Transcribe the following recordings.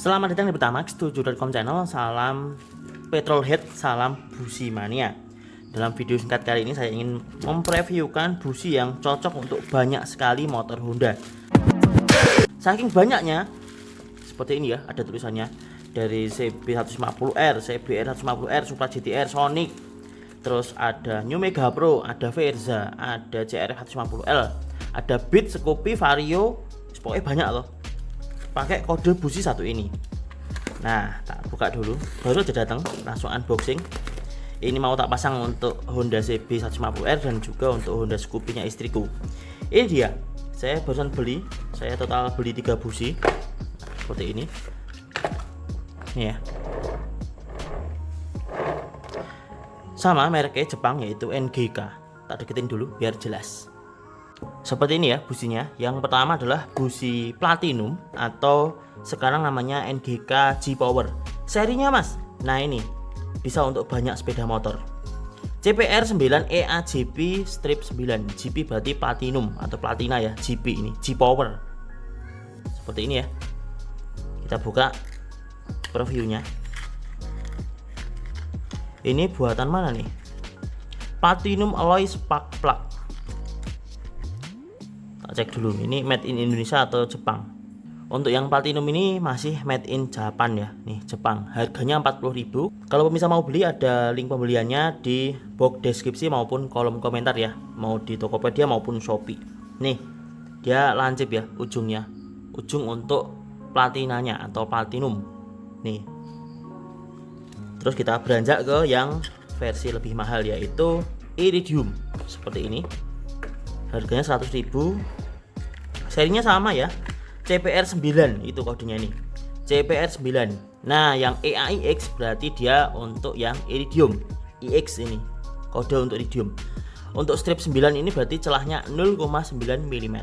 Selamat datang di Pertamax 7.com channel. Salam petrolhead, salam busi mania. Dalam video singkat kali ini saya ingin mempreviewkan busi yang cocok untuk banyak sekali motor Honda. Saking banyaknya, seperti ini ya, ada tulisannya dari CB150R, CBR150R, Supra GTR, Sonic, terus ada New Mega Pro, ada Verza, ada CRF150L, ada Beat, Scoopy, Vario, pokoknya banyak loh. Pakai kode busi satu ini. Nah, tak buka dulu. Baru aja datang, langsung unboxing. Ini mau tak pasang untuk Honda CB150R dan juga untuk Honda Scoopy-nya istriku. Ini dia. Saya barusan beli. Saya total beli 3 busi. Nah, seperti ini. Nih ya. Sama mereknya Jepang, yaitu NGK. Tak deketin dulu biar jelas. Seperti ini ya businya. Yang pertama adalah busi Platinum atau sekarang namanya NGK G-Power. Serinya mas, nah ini bisa untuk banyak sepeda motor. CPR 9 EAGP strip 9. GP berarti Platinum atau Platina ya. GP ini G-Power. Seperti ini ya. Kita buka previewnya. Ini buatan mana nih? Platinum Alloy Spark Plug. Cek dulu, ini made in Indonesia atau Jepang. Untuk yang Platinum ini masih made in Japan ya. Nih Jepang, harganya 40.000. Kalau pemirsa mau beli, ada link pembeliannya di box deskripsi maupun kolom komentar ya, mau di Tokopedia maupun Shopee. Nih dia lancip ya ujungnya, ujung untuk platinanya atau Platinum nih. Terus kita beranjak ke yang versi lebih mahal, yaitu Iridium. Seperti ini, harganya 100.000. Serinya sama ya, CPR 9 itu kodenya nih, CPR 9. Nah yang EAIX berarti dia untuk yang Iridium. IX ini kode untuk Iridium. Untuk strip 9 ini berarti celahnya 0,9 mm.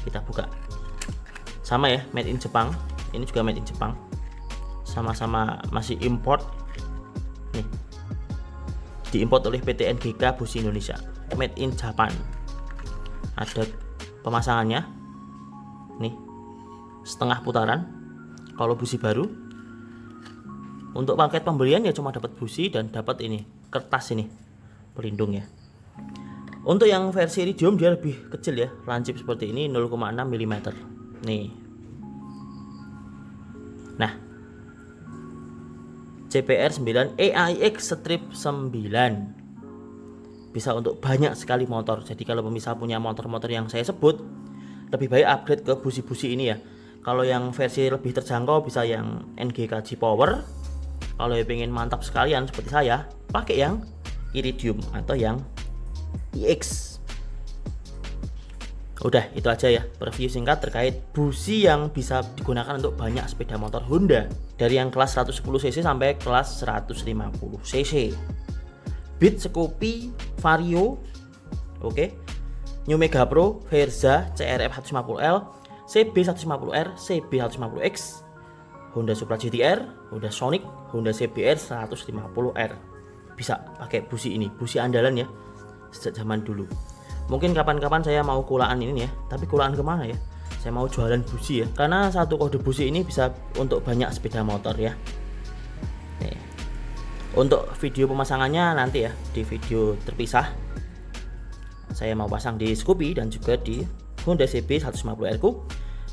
Kita buka. Sama ya, made in Jepang. Ini juga made in Jepang. Sama-sama masih import. Nih, diimport oleh PT NGK Busi Indonesia, made in Japan. Ada pemasangannya nih, setengah putaran kalau busi baru. Untuk paket pembelian ya cuma dapat busi dan dapat ini kertas ini pelindung ya. Untuk yang versi Iridium dia lebih kecil ya, lancip seperti ini, 0,6 mm nih. Nah, CPR 9 EAIX strip 9 bisa untuk banyak sekali motor. Jadi kalau pemirsa punya motor-motor yang saya sebut, lebih baik upgrade ke busi-busi ini ya. Kalau yang versi lebih terjangkau bisa yang NGK G-Power. Kalau yang pengen mantap sekalian seperti saya, pakai yang Iridium atau yang IX. Udah, itu aja ya review singkat terkait busi yang bisa digunakan untuk banyak sepeda motor Honda, dari yang kelas 110 cc sampai kelas 150 cc. Beat, Scoopy, Vario, oke, New Mega Pro, Verza, CRF150L, CB150R, CB150X, Honda Supra GTR, Honda Sonic, Honda CBR 150R. Bisa pakai busi ini, busi andalan ya sejak zaman dulu. Mungkin kapan-kapan saya mau kulaan ini ya, tapi kulaan kemana ya? Saya mau jualan busi ya, karena satu kode busi ini bisa untuk banyak sepeda motor ya. Nih. Untuk video pemasangannya nanti ya di video terpisah. Saya mau pasang di Scoopy dan juga di Honda CB150R ku.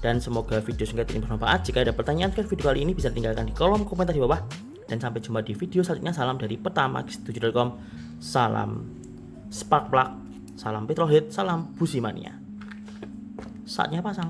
Dan semoga video singkat ini bermanfaat. Jika ada pertanyaan terkait video kali ini bisa tinggalkan di kolom komentar di bawah. Dan sampai jumpa di video selanjutnya. Salam dari Pertamax7.com. Salam Spark Plug, salam petrolhead, salam busi mania. Saatnya pasang.